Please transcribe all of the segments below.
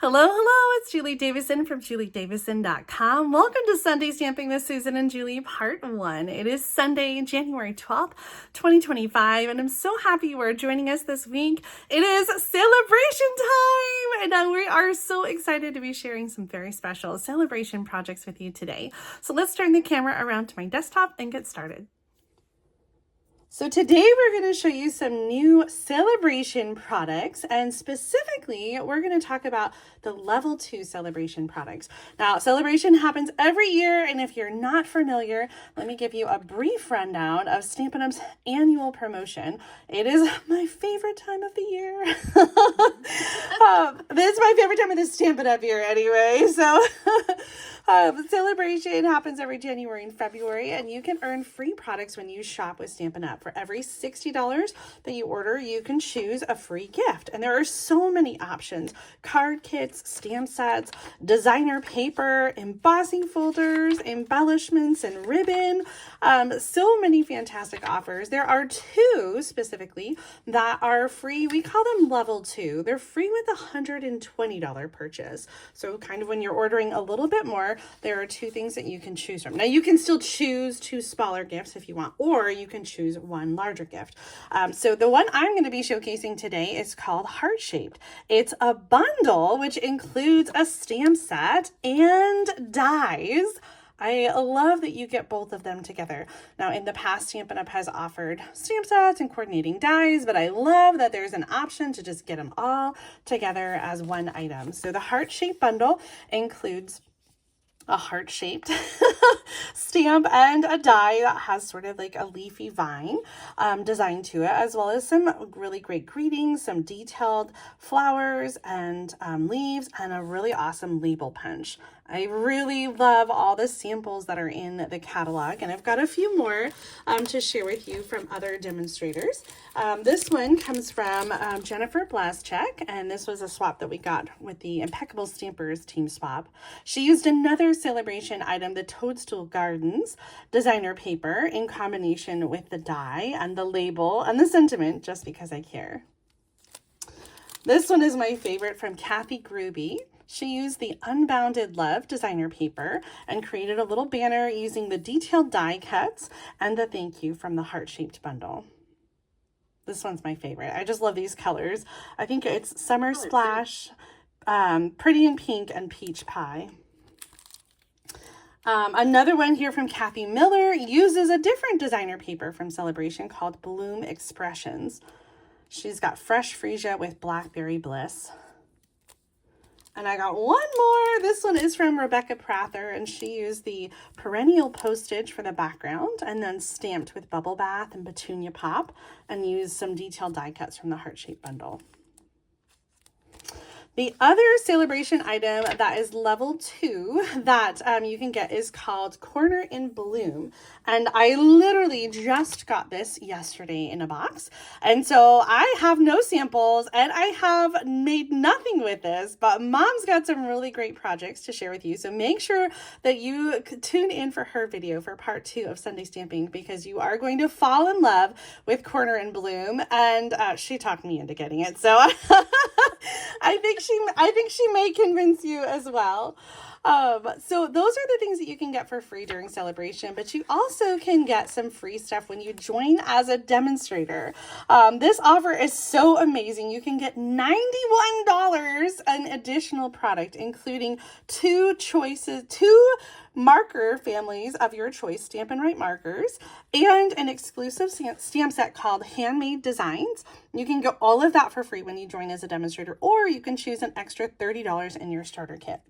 Hello, hello, it's Julie Davison from juliedavison.com. Welcome to Sunday Stamping with Susan and Julie, Part 1. It is Sunday, January 12th, 2025, and I'm so happy you are joining us this week. It is Sale-a-Bration time, and we are so excited to be sharing some very special Sale-a-Bration projects with you today. So let's turn the camera around to my desktop and get started. So today we're going to show you some new Sale-a-Bration products, and specifically we're going to talk about the level 2 Sale-a-Bration products. Now, Sale-a-Bration happens every year, and if you're not familiar, let me give you a brief rundown of Stampin' Up's annual promotion. It is my favorite time of the year. This is my favorite time of the Stampin' Up year anyway, so Sale-a-Bration happens every January and February, and you can earn free products when you shop with Stampin' Up. For every $60 that you order, you can choose a free gift. And there are so many options: card kits, stamp sets, designer paper, embossing folders, embellishments, and ribbon. So many fantastic offers. There are two specifically that are free. We call them level 2. They're free with a $120 purchase. So kind of when you're ordering a little bit more, there are two things that you can choose from. Now, you can still choose two smaller gifts if you want, or you can choose one larger gift. So the one I'm going to be showcasing today is called Heart Shaped. It's a bundle which includes a stamp set and dies. I love that you get both of them together. Now, in the past, Stampin' Up has offered stamp sets and coordinating dies, but I love that there's an option to just get them all together as one item. So the Heart Shaped bundle includes a heart-shaped stamp and a die that has sort of like a leafy vine design to it, as well as some really great greetings, some detailed flowers and leaves, and a really awesome label punch. I really love all the samples that are in the catalog, and I've got a few more to share with you from other demonstrators. This one comes from Jennifer Blaschek, and this was a swap that we got with the Impeccable Stampers team swap. She used another Sale-a-Bration item, the Toadstool Gardens designer paper, in combination with the die and the label and the sentiment, just because I care. This one is my favorite, from Kathy Gruby. She used the Unbounded Love designer paper and created a little banner using the detailed die cuts and the thank you from the heart-shaped bundle. This one's my favorite. I just love these colors. I think it's Summer Splash, Pretty in Pink, and Peach Pie. Another one here from Kathy Miller uses a different designer paper from Sale-a-Bration called Bloom Expressions. She's got Fresh Freesia with Blackberry Bliss. And I got one more. This one is from Rebecca Prather, and she used the perennial postage for the background and then stamped with Bubble Bath and Petunia Pop, and used some detailed die cuts from the heart-shaped bundle. The other Sale-a-Bration item that is level 2 that you can get is called Corner in Bloom. And I literally just got this yesterday in a box. And so I have no samples and I have made nothing with this, but Mom's got some really great projects to share with you. So make sure that you tune in for her video for part 2 of Sunday Stamping, because you are going to fall in love with Corner in Bloom. And she talked me into getting it. So I think she may convince you as well. So those are the things that you can get for free during Sale-a-Bration, but you also can get some free stuff when you join as a demonstrator. This offer is so amazing. You can get $91 an additional product, including two marker families of your choice, Stampin' Write markers, and an exclusive stamp set called Handmade Designs. You can get all of that for free when you join as a demonstrator, or you can choose an extra $30 in your starter kit.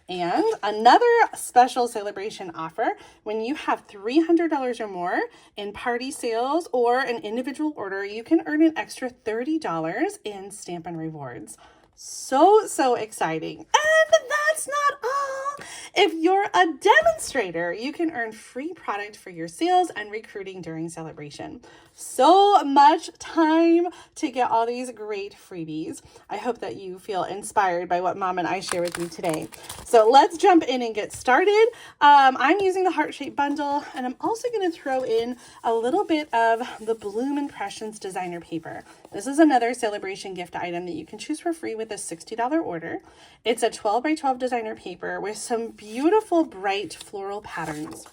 And another special Sale-a-Bration offer: when you have $300 or more in party sales or an individual order, you can earn an extra $30 in Stampin' Rewards. So exciting. And that's not all. If you're a demonstrator, you can earn free product for your sales and recruiting during Sale-a-Bration. So much time to get all these great freebies. I hope that you feel inspired by what Mom and I share with you today. So let's jump in and get started. I'm using the heart-shaped bundle, and I'm also going to throw in a little bit of the Bloom Impressions designer paper. This is another Sale-a-Bration gift item that you can choose for free with a $60 order. It's a 12 by 12 designer paper with some beautiful bright floral patterns.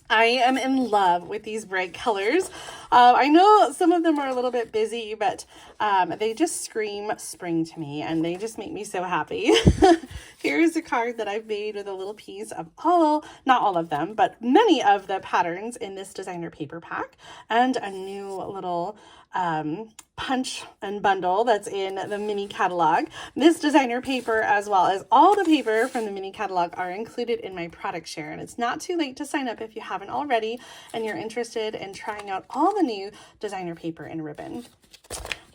I am in love with these bright colors. I know some of them are a little bit busy, but they just scream spring to me and they just make me so happy. Here's a card that I've made with a little piece of not all of them, but many of the patterns in this designer paper pack, and a new little punch and bundle that's in the mini catalog. This designer paper, as well as all the paper from the mini catalog, are included in my product share, and it's not too late to sign up if you haven't already and you're interested in trying out all the new designer paper and ribbon.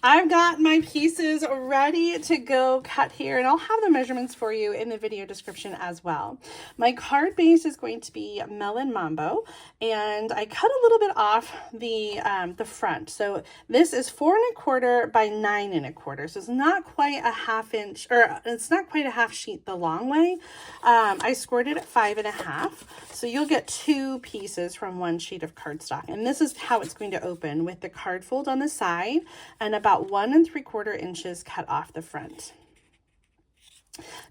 I've got my pieces ready to go cut here, and I'll have the measurements for you in the video description as well. My card base is going to be Melon Mambo, and I cut a little bit off the front. So this is 4 1/4 by 9 1/4. So it's not quite a half inch, or it's not quite a half sheet the long way. I scored it at 5 1/2. So you'll get 2 pieces from 1 sheet of cardstock. And this is how it's going to open, with the card fold on the side and about 1 3/4 inches cut off the front.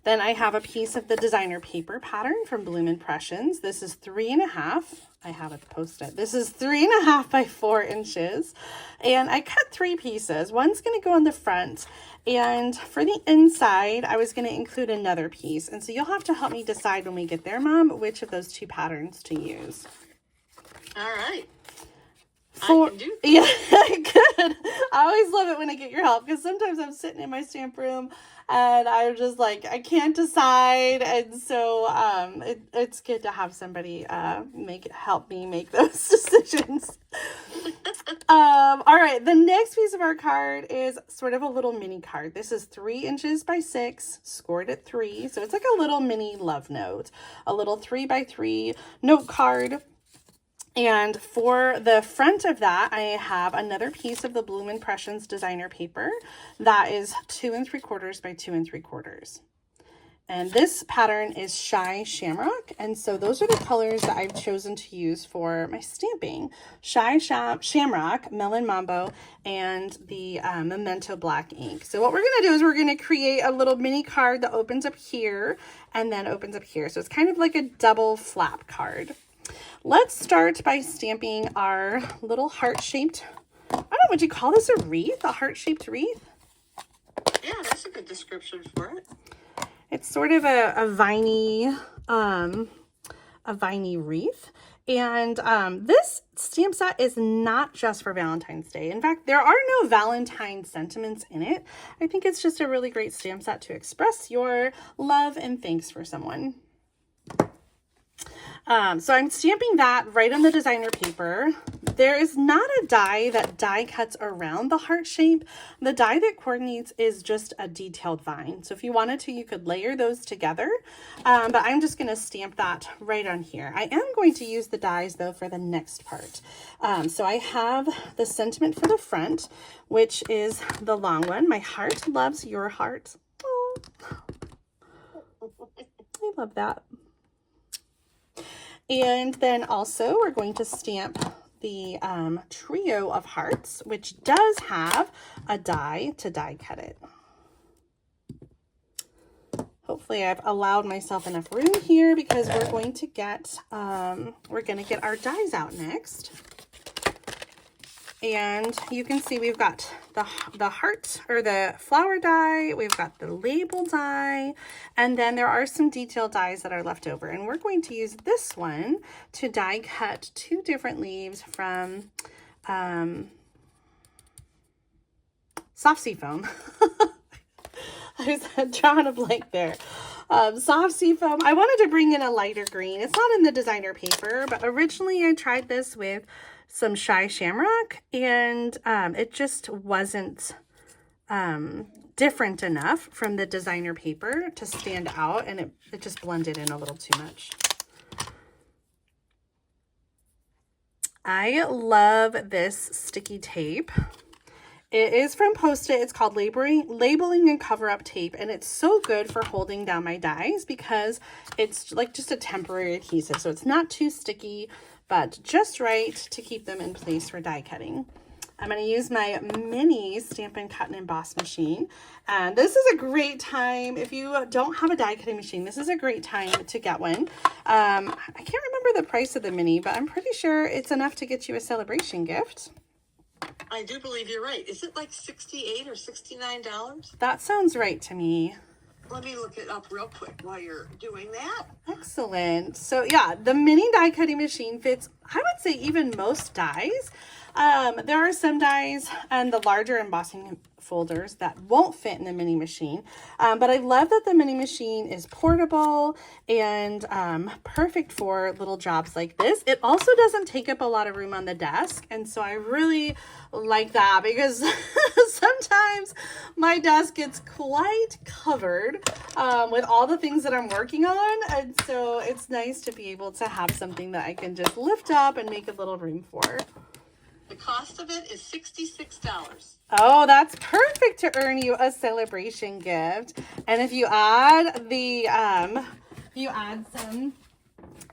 Then I have a piece of the designer paper pattern from Bloom Impressions. This is 3 1/2. I have it posted. This is 3 1/2 by 4 inches. And I cut 3 pieces. One's going to go on the front. And for the inside, I was going to include another piece. And so you'll have to help me decide when we get there, Mom, which of those 2 patterns to use. All right. I can do that. Yeah, good. I always love it when I get your help, because sometimes I'm sitting in my stamp room and I'm just like, I can't decide. And so it's good to have somebody help me make those decisions. All right, the next piece of our card is sort of a little mini card. This is 3 inches by 6, scored at 3. So it's like a little mini love note, a little 3 by 3 note card. And for the front of that, I have another piece of the Bloom Impressions designer paper that is 2 3/4 by 2 3/4. And this pattern is Shy Shamrock. And so those are the colors that I've chosen to use for my stamping. Shy Shamrock, Melon Mambo, and the Memento Black ink. So what we're going to do is we're going to create a little mini card that opens up here and then opens up here. So it's kind of like a double flap card. Let's start by stamping our little heart-shaped, I don't know, would you call this a wreath? A heart-shaped wreath? Yeah, that's a good description for it. It's sort of a viney wreath. And this stamp set is not just for Valentine's Day. In fact, there are no Valentine sentiments in it. I think it's just a really great stamp set to express your love and thanks for someone. So I'm stamping that right on the designer paper. There is not a die that die cuts around the heart shape. The die that coordinates is just a detailed vine. So if you wanted to, you could layer those together. But I'm just going to stamp that right on here. I am going to use the dies though for the next part. So I have the sentiment for the front, which is the long one. My heart loves your heart. Oh, I love that. And then also we're going to stamp the trio of hearts, which does have a die to die cut it. Hopefully I've allowed myself enough room here, because we're going to get our dies out next. And you can see we've got the heart, or the flower die, we've got the label die, and then there are some detail dies that are left over. And we're going to use this one to die cut 2 different leaves from Soft Sea Foam. I was drawing a blank there. Soft Sea Foam. I wanted to bring in a lighter green. It's not in the designer paper, but originally I tried this with some Shy Shamrock, and it just wasn't different enough from the designer paper to stand out, and it just blended in a little too much. I love this sticky tape. It is from Post-it. It's called Labeling and Cover-Up Tape, and it's so good for holding down my dies because it's like just a temporary adhesive. So it's not too sticky, but just right to keep them in place for die cutting. I'm going to use my mini Stampin' Cut and Emboss machine. And this is a great time, if you don't have a die cutting machine, this is a great time to get one. I can't remember the price of the mini, but I'm pretty sure it's enough to get you a Sale-a-Bration gift. I do believe you're right. Is it like $68 or $69? That sounds right to me. Let me look it up real quick while you're doing that. Excellent. So yeah, the mini die cutting machine fits, I would say, even most dies. There are some dies and the larger embossing folders that won't fit in the mini machine. But I love that the mini machine is portable and perfect for little jobs like this. It also doesn't take up a lot of room on the desk. And so I really like that because sometimes my desk gets quite covered with all the things that I'm working on. And so it's nice to be able to have something that I can just lift up and make a little room for. The cost of it is $66. Oh, that's perfect to earn you a Sale-a-Bration gift. And if you add the, if you add some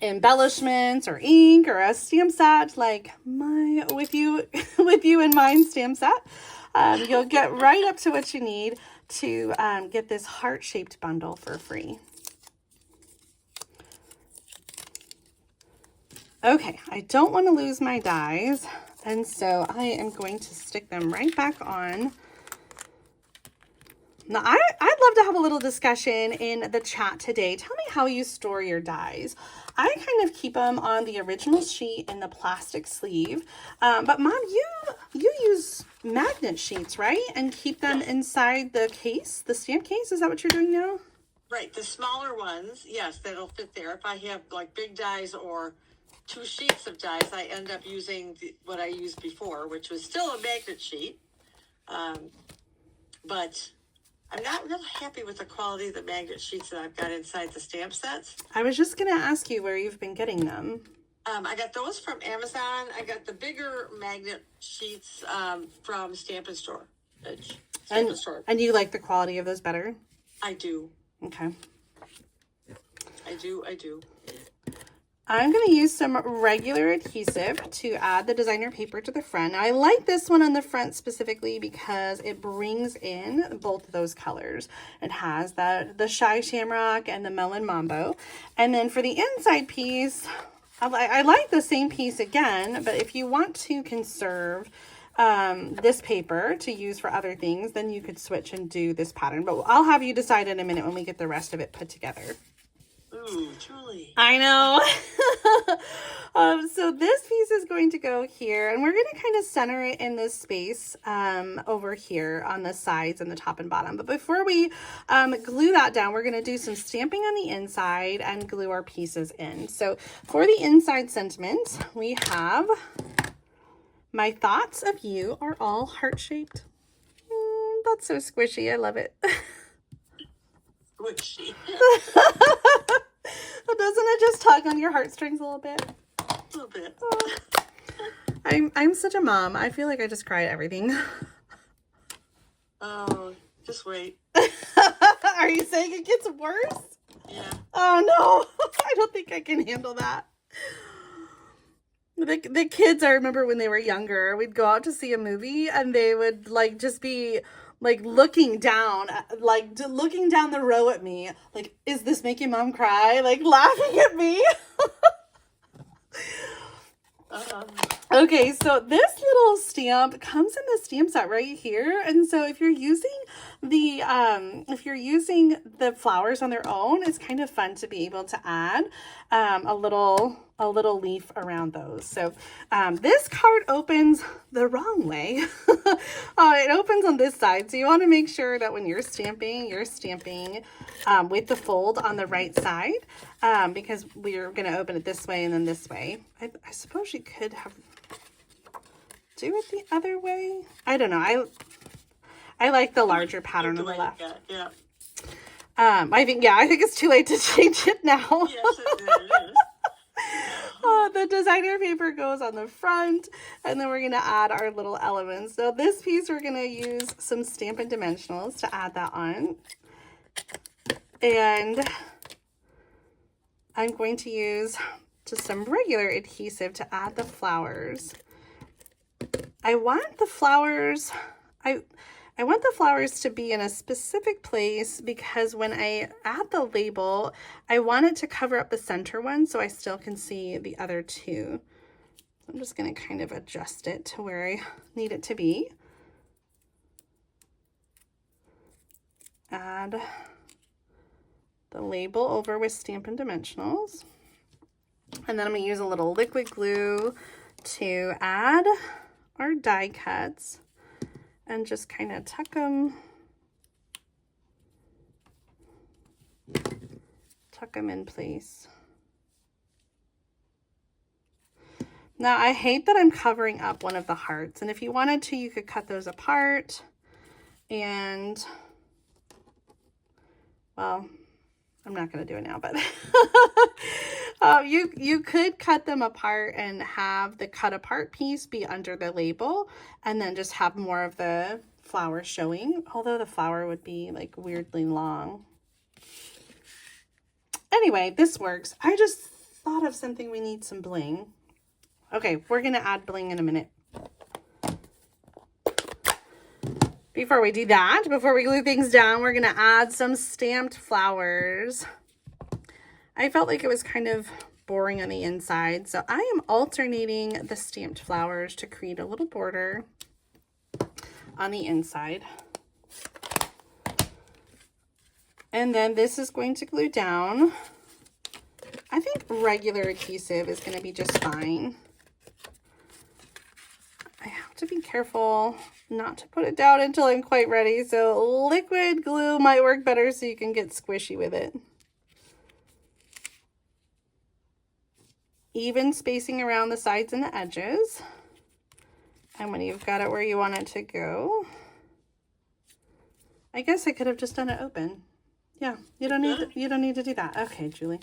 embellishments or ink or a stamp set, like my with you in mind stamp set, you'll get right up to what you need to get this heart-shaped bundle for free. Okay, I don't want to lose my dies. And so I am going to stick them right back on. Now, I'd love to have a little discussion in the chat today. Tell me how you store your dies. I kind of keep them on the original sheet in the plastic sleeve. But Mom, you use magnet sheets, right? And keep them inside the case, the stamp case. Is that what you're doing now? Right. The smaller ones, yes, that'll fit there. If I have like big dies or 2 sheets of dies, I end up using what I used before, which was still a magnet sheet. But I'm not real happy with the quality of the magnet sheets that I've got inside the stamp sets. I was just going to ask you where you've been getting them. I got those from Amazon. I got the bigger magnet sheets from Stampin' Store. And you like the quality of those better? I do. Okay. I do. I'm going to use some regular adhesive to add the designer paper to the front. Now, I like this one on the front specifically because it brings in both of those colors. It has the Shy Shamrock and the Melon Mambo. And then for the inside piece, I like the same piece again, but if you want to conserve this paper to use for other things, then you could switch and do this pattern. But I'll have you decide in a minute when we get the rest of it put together. Ooh, Julie. I know. So this piece is going to go here, and we're going to kind of center it in this space over here on the sides and the top and bottom. But before we glue that down, we're going to do some stamping on the inside and glue our pieces in. So for the inside sentiment, we have, my thoughts of you are all heart-shaped. That's so squishy. I love it. Squishy. Doesn't it just tug on your heartstrings a little bit? A little bit. I'm such a mom. I feel like I just cry at everything. Oh, just wait. Are you saying it gets worse? Yeah. Oh no, I don't think I can handle that. The kids, I remember when they were younger, we'd go out to see a movie and they would like just be like looking down the row at me, like, is this making Mom cry? Like laughing at me. Okay, so this little stamp comes in the stamp set right here, and so if you're using the flowers on their own, it's kind of fun to be able to add a little leaf around those. So this card opens the wrong way. It opens on this side, so you want to make sure that when you're stamping with the fold on the right side, because we're going to open it this way and then this way. I suppose you could do it the other way. I don't know. I like the larger pattern on the left. Yeah. I think it's too late to change it now. Yes, it is. The designer paper goes on the front, and then we're going to add our little elements. So this piece, we're going to use some Stampin' Dimensionals to add that on. And I'm going to use just some regular adhesive to add the flowers. I want the flowers, I want the flowers to be in a specific place because when I add the label, I want it to cover up the center one so I still can see the other two. I'm just going to kind of adjust it to where I need it to be. Add the label over with Stampin' Dimensionals. And then I'm going to use a little liquid glue to add our die cuts and just kind of tuck them in place. Now I hate that I'm covering up one of the hearts, and if you wanted to, you could cut those apart and, well, I'm not going to do it now, but you could cut them apart and have the cut apart piece be under the label and then just have more of the flower showing, although the flower would be like weirdly long. Anyway, this works. I just thought of something. We need some bling. Okay, we're going to add bling in a minute. Before we do that, before we glue things down, we're going to add some stamped flowers. I felt like it was kind of boring on the inside, so I am alternating the stamped flowers to create a little border on the inside. And then this is going to glue down. I think regular adhesive is going to be just fine. I have to be careful not to put it down until I'm quite ready. So liquid glue might work better so you can get squishy with it. Even spacing around the sides and the edges. And when you've got it where you want it to go, I guess I could have just done it open. Yeah, you don't need to do that. Okay, Julie.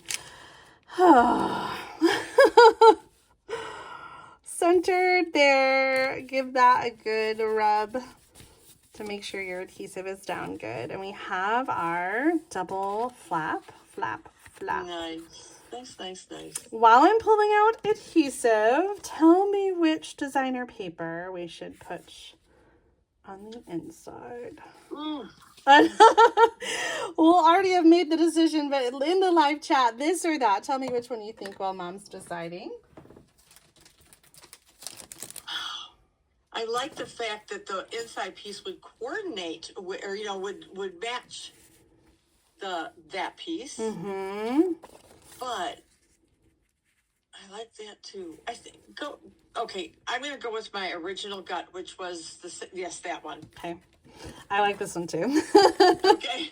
Centered there. Give that a good rub to make sure your adhesive is down good. And we have our double flap. Nice. Nice. While I'm pulling out adhesive, tell me which designer paper we should put on the inside. We'll already have made the decision, but in the live chat, this or that, tell me which one you think while Mom's deciding. I like the fact that the inside piece would coordinate, or would match that piece. Mm-hmm. But I like that too. I think okay, I'm gonna go with my original gut, which was that one. Okay. I like this one too. Okay.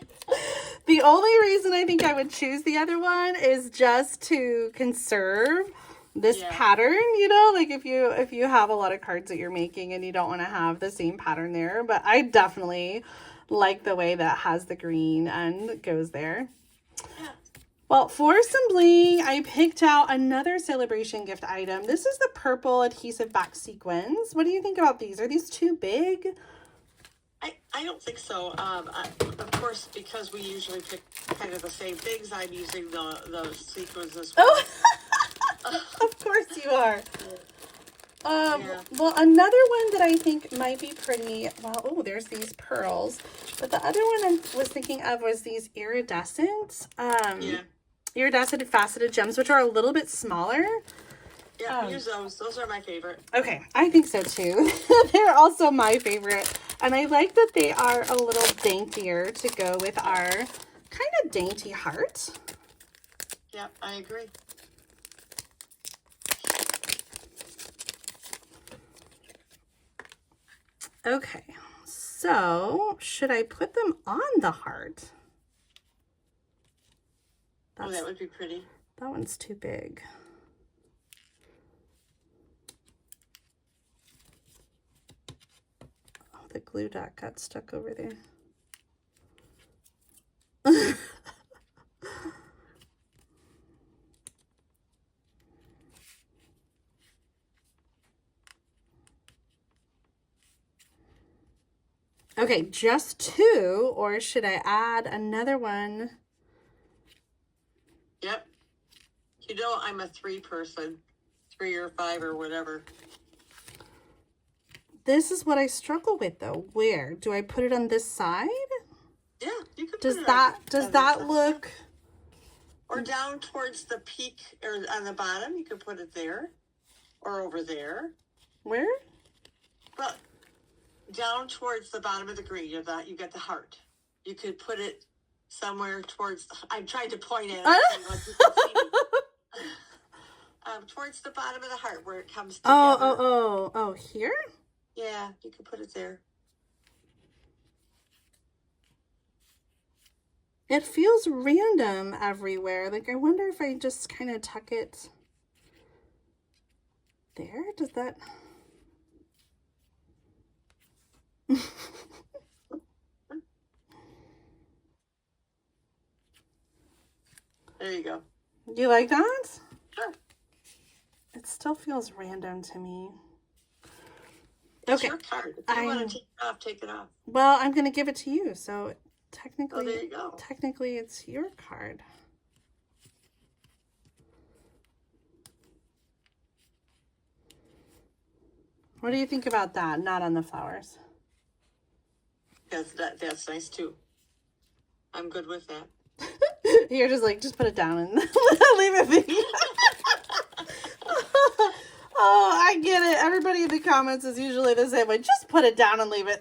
The only reason I think I would choose the other one is just to conserve this pattern, like if you have a lot of cards that you're making and you don't want to have the same pattern there. But I definitely like the way that has the green and goes there. Yeah. Well, for some bling, I picked out another Sale-a-Bration gift item. This is the purple adhesive back sequins. What do you think about these? Are these too big? I don't think so. Of course, because we usually pick kind of the same things, I'm using the sequins as well. Oh, of course you are. Well, another one that I think might be pretty, there's these pearls. But the other one I was thinking of was these iridescent, iridescent faceted gems, which are a little bit smaller. Yeah, use those. Those are my favorite. Okay, I think so too. They're also my favorite. And I like that they are a little daintier to go with our kind of dainty heart. Yeah, I agree. Okay, so should I put them on the heart? That would be pretty. That one's too big. The glue dot got stuck over there. Okay, just two, or should I add another one? Yep. I'm a 3 person, 3 or 5 or whatever. this is what I struggle with though. Where do I put it on this side? Yeah, you could. Does that look? Or down towards the peak, or on the bottom, you could put it there, or over there. Where? Well, down towards the bottom of the green, you got the heart. You could put it somewhere towards. I'm trying to point at it. Towards the bottom of the heart where it comes together. Oh, here? Yeah, you could put it there. It feels random everywhere. Like, I wonder if I just kind of tuck it there. Does that... There you go. You like that? Sure. It still feels random to me. It's okay. your card. If you want to take it off, take it off. Well, I'm going to give it to you. So technically, there you go. Technically, it's your card. What do you think about that? Not on the flowers. That's nice too. I'm good with that. You're just like, just put it down and leave it be. Oh, I get it. Everybody in the comments is usually the same way. Just put it down and leave it.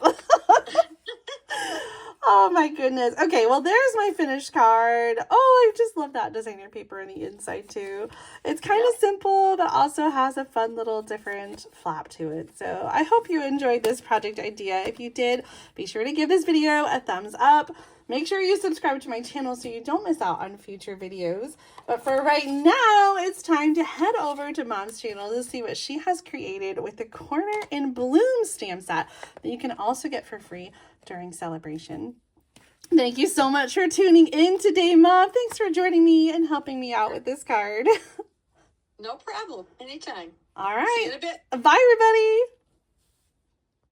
Oh my goodness. Okay, well there's my finished card. Oh, I just love that designer paper on the inside too. It's kind of simple, but also has a fun little different flap to it. So I hope you enjoyed this project idea. If you did, be sure to give this video a thumbs up. Make sure you subscribe to my channel so you don't miss out on future videos. But for right now, it's time to head over to Mom's channel to see what she has created with the Corner in Bloom stamp set that you can also get for free during Sale-a-Bration. Thank you so much for tuning in today, Mom. Thanks for joining me and helping me out with this card. No problem. Anytime. All right. See you in a bit. Bye, everybody.